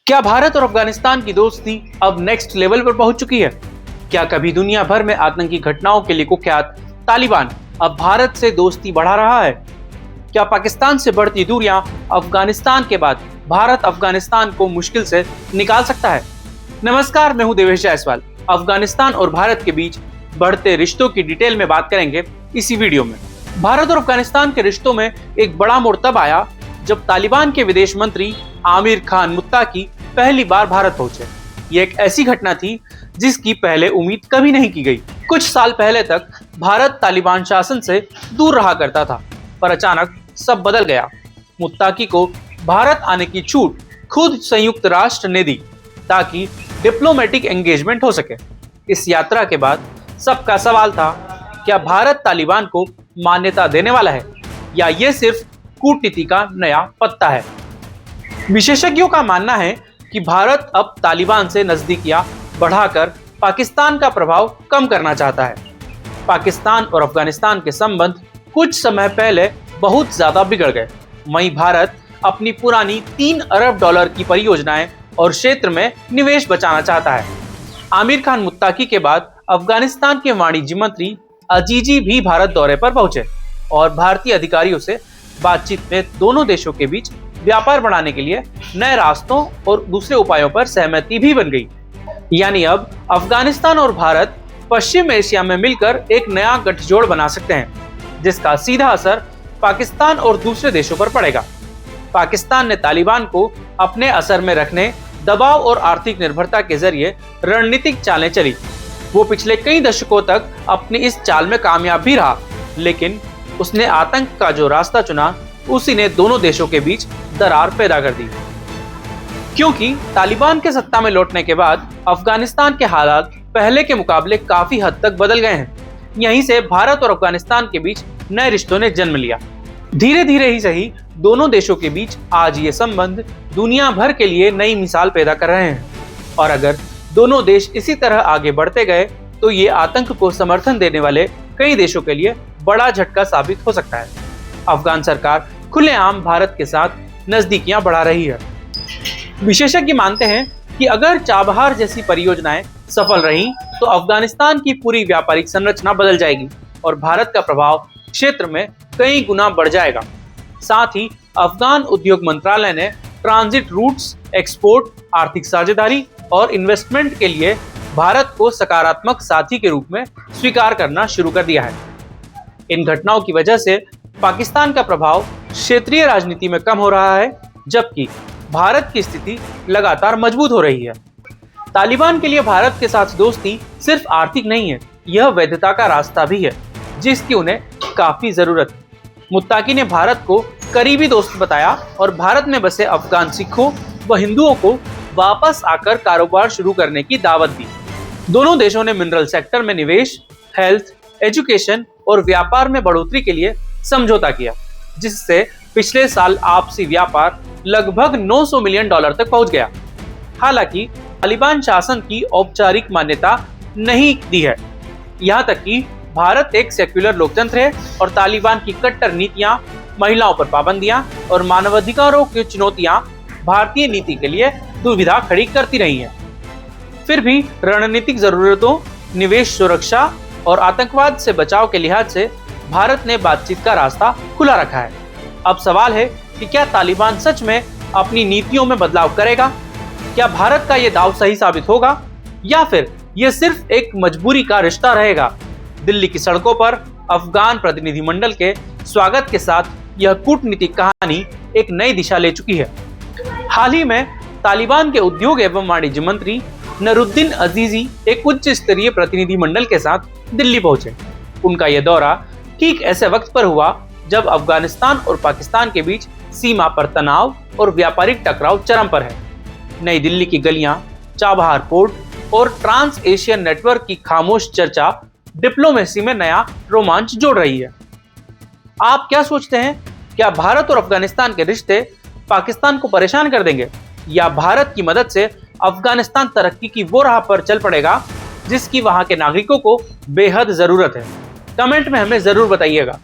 क्या भारत और अफगानिस्तान की दोस्ती अब नेक्स्ट लेवल पर पहुंच चुकी है? क्या कभी दुनिया भर में आतंकी घटनाओं के लिए कुख्यात तालिबान अब भारत से दोस्ती बढ़ा रहा है? क्या पाकिस्तान से बढ़ती दूरियां अफगानिस्तान के बाद भारत अफगानिस्तान को मुश्किल से निकाल सकता है? नमस्कार, मैं हूं देवेश जायसवाल। अफगानिस्तान और भारत के बीच बढ़ते रिश्तों की डिटेल में बात करेंगे इसी वीडियो में। भारत और अफगानिस्तान के रिश्तों में एक बड़ा मोड़ तब आया जब तालिबान के विदेश मंत्री आमिर खान मुत्ताकी पहली बार भारत पहुंचे। ये एक ऐसी घटना थी जिसकी पहले उम्मीद कभी नहीं की गई। कुछ साल पहले तक भारत तालिबान शासन से दूर रहा करता था, पर अचानक सब बदल गया। मुत्ताकी को भारत आने की छूट खुद संयुक्त राष्ट्र ने दी ताकि डिप्लोमेटिक एंगेजमेंट हो सके। इस यात्रा के बाद सबका सवाल था, क्या भारत तालिबान को मान्यता देने वाला है या ये सिर्फ कूटनीति का नया पत्ता है? विशेषज्ञों का मानना है कि भारत अब तालिबान से नजदीकियां बढ़ाकर पाकिस्तान का प्रभाव कम करना चाहता है। पाकिस्तान और अफगानिस्तान के संबंध कुछ समय पहले बहुत ज्यादा बिगड़ गए। वहीं भारत अपनी पुरानी $3 अरब की परियोजनाएं और क्षेत्र में निवेश बचाना चाहता है। आमिर खान मुत्ताकी के बाद अफगानिस्तान के वाणिज्य मंत्री अजीजी भी भारत दौरे पर पहुंचे और भारतीय अधिकारियों से बातचीत में दोनों देशों के बीच व्यापार बढ़ाने के लिए नए रास्तों और दूसरे उपायों पर सहमति भी बन गई। यानी अब अफगानिस्तान और भारत पश्चिम एशिया में मिलकर एक नया गठजोड़ बना सकते हैं, जिसका सीधा असर पाकिस्तान और दूसरे देशों पर पड़ेगा। पाकिस्तान ने तालिबान को अपने असर में रखने, दबाव और आर्थिक निर्भरता के जरिए रणनीतिक चालें चली। वो पिछले कई दशकों तक अपनी इस चाल में कामयाब भी रहा, लेकिन उसने आतंक का जो रास्ता चुना उसी ने दोनों देशों के बीच दरार पैदा कर दी। क्योंकि तालिबान के सत्ता में लौटने के बाद अफगानिस्तान के हालात पहले के मुकाबले काफी हद तक बदल गए हैं। यहीं से भारत और अफगानिस्तान के बीच नए रिश्तों ने जन्म लिया। धीरे धीरे ही सही, दोनों देशों के बीच आज ये संबंध दुनिया भर के लिए नई मिसाल पैदा कर रहे हैं। और अगर दोनों देश इसी तरह आगे बढ़ते गए तो ये आतंक को समर्थन देने वाले कई देशों के लिए बड़ा झटका साबित हो सकता है। अफगान सरकार खुलेआम भारत के साथ नजदीकियां बढ़ा रही है। विशेषज्ञ मानते हैं कि अगर चाबहार जैसी परियोजनाएं सफल रहीं तो अफगानिस्तान की पूरी व्यापारिक संरचना बदल जाएगी और भारत का प्रभाव क्षेत्र में कई गुना बढ़ जाएगा। साथ ही अफगान उद्योग मंत्रालय ने ट्रांजिट रूट्स, एक्सपोर्ट, आर्थिक साझेदारी और इन्वेस्टमेंट के लिए भारत को सकारात्मक साथी के रूप में स्वीकार करना शुरू कर दिया है। इन घटनाओं की वजह से पाकिस्तान का प्रभाव क्षेत्रीय राजनीति में कम हो रहा है, जबकि भारत की स्थिति लगातार मजबूत हो रही है। तालिबान के लिए भारत के साथ दोस्ती सिर्फ आर्थिक नहीं है, यह वैधता का रास्ता भी है, जिसकी उन्हें काफी जरूरत है। मुत्ताकी ने भारत को करीबी दोस्त बताया और भारत में बसे अफगान सिखों व हिंदुओं को वापस आकर कारोबार शुरू करने की दावत दी। दोनों देशों ने मिनरल सेक्टर में निवेश, हेल्थ, एजुकेशन और व्यापार में बढ़ोतरी के लिए समझौता किया, जिससे पिछले साल आपसी व्यापार लगभग $900 मिलियन तक पहुंच गया। हालांकि तालिबान शासन की औपचारिक मान्यता नहीं दी है। यहाँ तक कि भारत एक सेक्युलर लोकतंत्र है और तालिबान की कट्टर नीतियां, महिलाओं पर पाबंदियां और मानवाधिकारों की चुनौतियां भारतीय नीति के लिए दुविधा खड़ी करती रही हैं। फिर भी रणनीतिक जरूरतों, निवेश सुरक्षा और आतंकवाद से बचाव के लिहाज से भारत ने बातचीत का रास्ता खुला रखा है। अब सवाल है कि क्या तालिबान सच में अपनी नीतियों में बदलाव करेगा? क्या भारत का यह दांव सही साबित होगा या फिर यह सिर्फ एक मजबूरी का रिश्ता रहेगा? दिल्ली की सड़कों पर अफगान प्रतिनिधिमंडल के स्वागत के साथ यह कूटनीतिक कहानी एक नई दिशा ले चुकी है। हाल ही में तालिबान के उद्योग एवं वाणिज्य मंत्री नरुद्दीन अजीजी एक उच्च स्तरीय प्रतिनिधिमंडल के साथ दिल्ली पहुंचे। उनका यह दौरा ठीक ऐसे वक्त पर हुआ जब अफगानिस्तान और पाकिस्तान के बीच सीमा पर तनाव और व्यापारिक टकराव चरम पर है। नई दिल्ली की गलियां, चाबहार पोर्ट और ट्रांस एशियन नेटवर्क की खामोश चर्चा डिप्लोमेसी में नया रोमांच जोड़ रही है। आप क्या सोचते हैं? क्या भारत और अफगानिस्तान के रिश्ते पाकिस्तान को परेशान कर देंगे या भारत की मदद से अफगानिस्तान तरक्की की वो राह पर चल पड़ेगा जिसकी वहां के नागरिकों को बेहद जरूरत है? कमेंट में हमें जरूर बताइएगा।